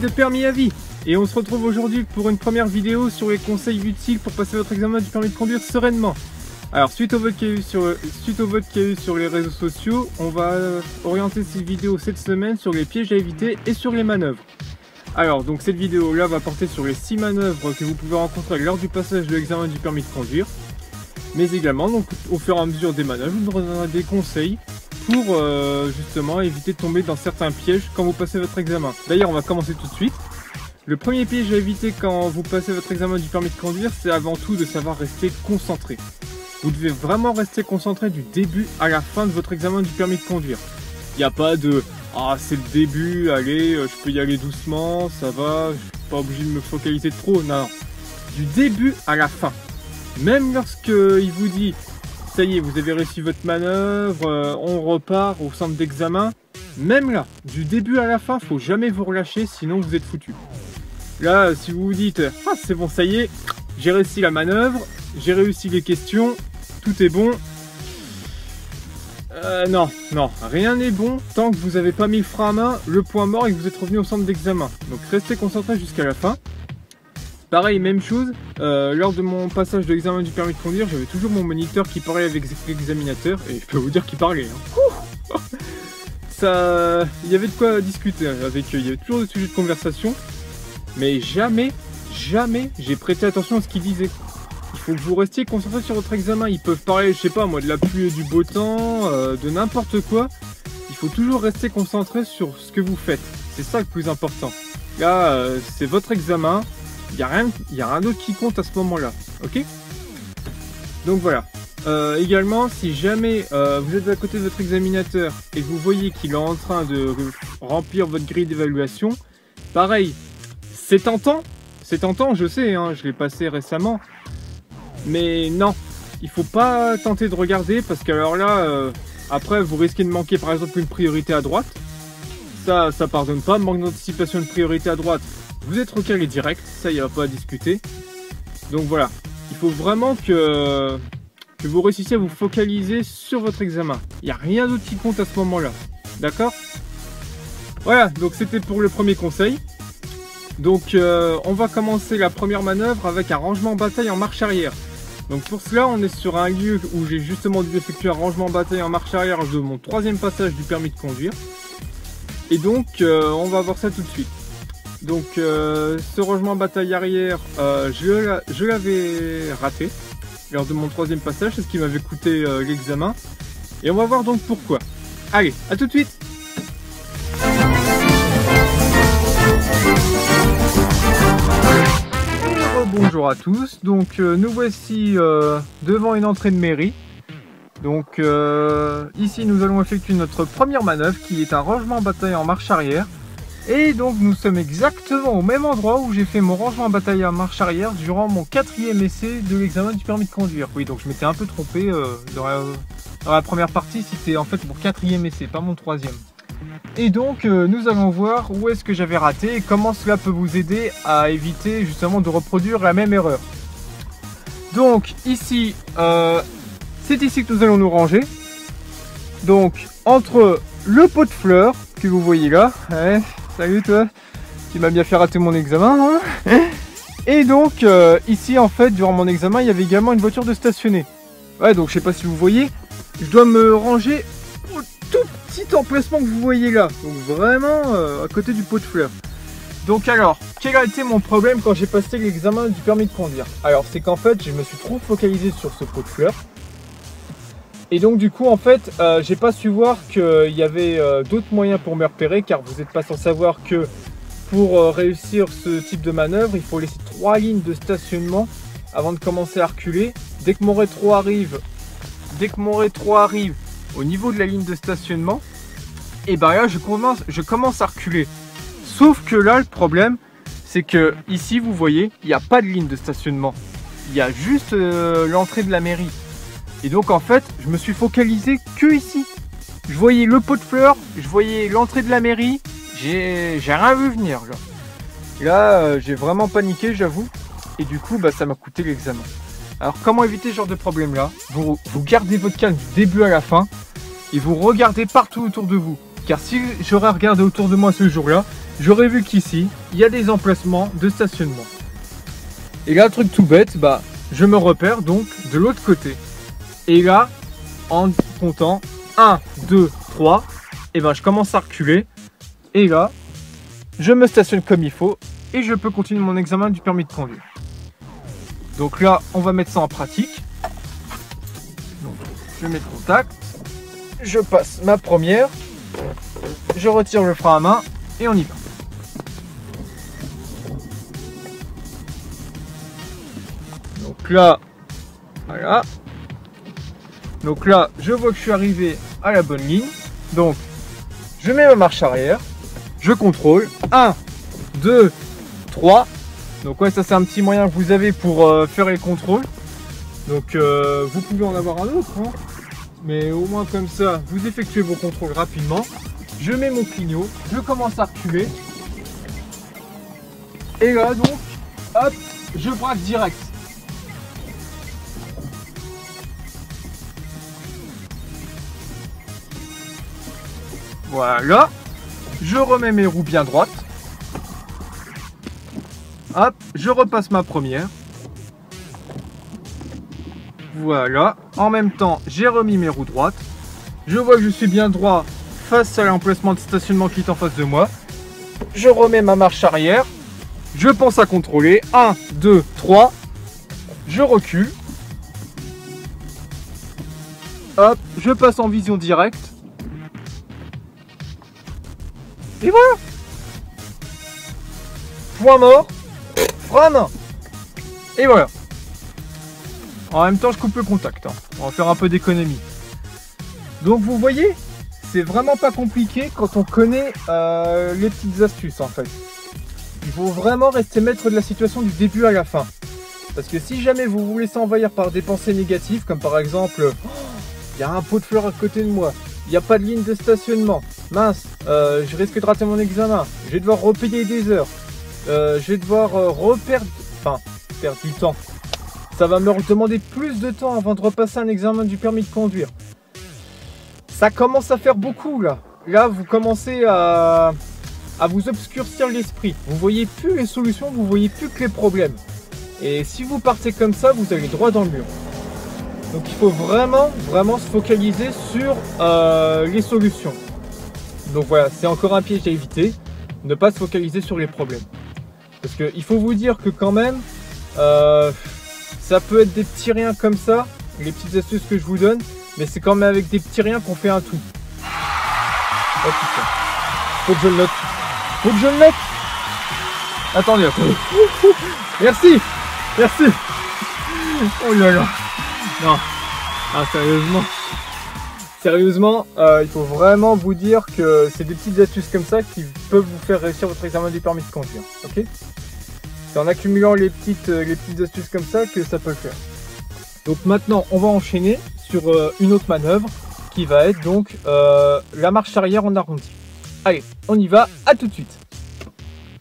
de permis à vie. Et on se retrouve aujourd'hui pour une première vidéo sur les conseils utiles pour passer votre examen du permis de conduire sereinement. Alors suite au vote qu'il y a eu sur les réseaux sociaux, on va orienter cette vidéo cette semaine sur les pièges à éviter et sur les manœuvres. Alors donc cette vidéo là va porter sur les 6 manœuvres que vous pouvez rencontrer lors du passage de l'examen du permis de conduire. Mais également donc au fur et à mesure des manœuvres, je vous donnerai des conseils pour justement éviter de tomber dans certains pièges quand vous passez votre examen. D'ailleurs on va commencer tout de suite. Le premier piège à éviter quand vous passez votre examen du permis de conduire, c'est avant tout de savoir rester concentré. Vous devez vraiment rester concentré du début à la fin de votre examen du permis de conduire. Il n'y a pas de « Ah, c'est le début, allez, je peux y aller doucement, ça va, je ne suis pas obligé de me focaliser trop. » Non, du début à la fin. Même lorsqu'il vous dit « Ça y est, vous avez réussi votre manœuvre, on repart au centre d'examen. » Même là, du début à la fin, faut jamais vous relâcher, sinon vous êtes foutu. Là, si vous vous dites « Ah, c'est bon, ça y est, j'ai réussi la manœuvre, j'ai réussi les questions, tout est bon. » Non, rien n'est bon tant que vous n'avez pas mis le frein à main, le point mort et que vous êtes revenu au centre d'examen. Donc restez concentré jusqu'à la fin. Pareil, même chose, lors de mon passage de l'examen du permis de conduire, j'avais toujours mon moniteur qui parlait avec l'examinateur, et je peux vous dire qu'il parlait. Hein. Ça, il y avait de quoi discuter avec eux, il y avait toujours des sujets de conversation, mais jamais j'ai prêté attention à ce qu'ils disaient. Il faut que vous restiez concentré sur votre examen. Ils peuvent parler, je sais pas moi, de la pluie et du beau temps, de n'importe quoi. Il faut toujours rester concentré sur ce que vous faites. C'est ça le plus important. Là, c'est votre examen. Il n'y a rien d'autre qui compte à ce moment-là. Ok? Donc voilà. Également, si jamais vous êtes à côté de votre examinateur et que vous voyez qu'il est en train de remplir votre grille d'évaluation, pareil, c'est tentant, je sais, hein, je l'ai passé récemment. Mais non, il faut pas tenter de regarder parce que alors là, après vous risquez de manquer par exemple une priorité à droite. Ça pardonne pas, manque d'anticipation de priorité à droite, vous êtes recalé direct, ça il n'y a pas à discuter. Donc voilà, il faut vraiment que vous réussissiez à vous focaliser sur votre examen. Il n'y a rien d'autre qui compte à ce moment-là, d'accord? Voilà, donc c'était pour le premier conseil. Donc on va commencer la première manœuvre avec un rangement en bataille en marche arrière. Donc pour cela, on est sur un lieu où j'ai justement dû effectuer un rangement en bataille en marche arrière de mon 3e passage du permis de conduire. Et donc on va voir ça tout de suite. Donc ce rangement en bataille arrière, je l'avais raté lors de mon 3e passage, c'est ce qui m'avait coûté l'examen. Et on va voir donc pourquoi. Allez, à tout de suite. Bonjour à tous, donc nous voici devant une entrée de mairie. Donc ici nous allons effectuer notre première manœuvre qui est un rangement en bataille en marche arrière. Et donc nous sommes exactement au même endroit où j'ai fait mon rangement en bataille en marche arrière durant mon 4e essai de l'examen du permis de conduire. Oui, donc je m'étais un peu trompé dans la première partie, c'était en fait mon 4e essai, pas mon 3e. Et donc nous allons voir où est-ce que j'avais raté et comment cela peut vous aider à éviter justement de reproduire la même erreur. Donc ici, c'est ici que nous allons nous ranger. Donc entre le pot de fleurs que vous voyez là, ouais, salut toi, tu m'as bien fait rater mon examen, hein. Et donc ici en fait durant mon examen il y avait également une voiture de stationner. Ouais, donc je sais pas si vous voyez, je dois me ranger au tout petit emplacement que vous voyez là, donc vraiment à côté du pot de fleurs. Donc alors, quel a été mon problème quand j'ai passé l'examen du permis de conduire? Alors c'est qu'en fait je me suis trop focalisé sur ce pot de fleurs. Et donc du coup en fait j'ai pas su voir qu'il y avait d'autres moyens pour me repérer, car vous n'êtes pas sans savoir que pour réussir ce type de manœuvre il faut laisser 3 lignes de stationnement avant de commencer à reculer. Dès que mon rétro arrive au niveau de la ligne de stationnement, et ben là je commence à reculer. Sauf que là le problème c'est que ici vous voyez il n'y a pas de ligne de stationnement, il y a juste l'entrée de la mairie. Et donc en fait je me suis focalisé que ici. Je voyais le pot de fleurs, je voyais l'entrée de la mairie, j'ai rien vu venir là. Là j'ai vraiment paniqué, j'avoue, et du coup bah, ça m'a coûté l'examen. Alors comment éviter ce genre de problème là? Vous gardez votre calme du début à la fin et vous regardez partout autour de vous. car si j'aurais regardé autour de moi ce jour-là, j'aurais vu qu'ici, il y a des emplacements de stationnement. Et là, truc tout bête, bah, je me repère donc de l'autre côté. Et là, en comptant 1, 2, 3, et ben je commence à reculer. Et là, je me stationne comme il faut et je peux continuer mon examen du permis de conduire. Donc là, on va mettre ça en pratique. Donc, je mets le contact, je passe ma première, je retire le frein à main et on y va. Donc là, voilà. Donc là, je vois que je suis arrivé à la bonne ligne. Donc, je mets ma marche arrière, je contrôle. 1, 2, 3. Donc ouais, ça c'est un petit moyen que vous avez pour faire les contrôles. Donc vous pouvez en avoir un autre, hein. Mais au moins comme ça, vous effectuez vos contrôles rapidement. Je mets mon clignot, je commence à reculer. Et là donc, hop, je braque direct. Voilà, je remets mes roues bien droites. Hop, je repasse ma première. Voilà, en même temps, j'ai remis mes roues droites. Je vois que je suis bien droit face à l'emplacement de stationnement qui est en face de moi. Je remets ma marche arrière. Je pense à contrôler. 1, 2, 3. Je recule. Hop, je passe en vision directe. Et voilà. Point mort. Frein à main. Et voilà. En même temps, je coupe le contact. Hein. On va faire un peu d'économie. Donc vous voyez, c'est vraiment pas compliqué quand on connaît les petites astuces en fait. Il faut vraiment rester maître de la situation du début à la fin. Parce que si jamais vous vous laissez envahir par des pensées négatives, comme par exemple, il y a un pot de fleurs à côté de moi, il n'y a pas de ligne de stationnement, mince, je risque de rater mon examen, je vais devoir repayer des heures, je vais devoir perdre du temps. Ça va me demander plus de temps avant de repasser un examen du permis de conduire. Ça commence à faire beaucoup là. Là, vous commencez à vous obscurcir l'esprit. Vous voyez plus les solutions, vous voyez plus que les problèmes. Et si vous partez comme ça, vous allez droit dans le mur. Donc il faut vraiment se focaliser sur les solutions. Donc voilà, c'est encore un piège à éviter. Ne pas se focaliser sur les problèmes. Parce qu'il faut vous dire que quand même, ça peut être des petits riens comme ça, les petites astuces que je vous donne, mais c'est quand même avec des petits riens qu'on fait un tout. Oh putain, faut que je le note. Faut que je le note. Attendez, attendez. Merci. Merci. Oh là là. Non. Ah, sérieusement, il faut vraiment vous dire que c'est des petites astuces comme ça qui peuvent vous faire réussir votre examen du permis de conduire. Ok ? C'est en accumulant les petites astuces comme ça que ça peut le faire. Donc maintenant, on va enchaîner sur une autre manœuvre qui va être donc la marche arrière en arrondi. Allez, on y va, à tout de suite.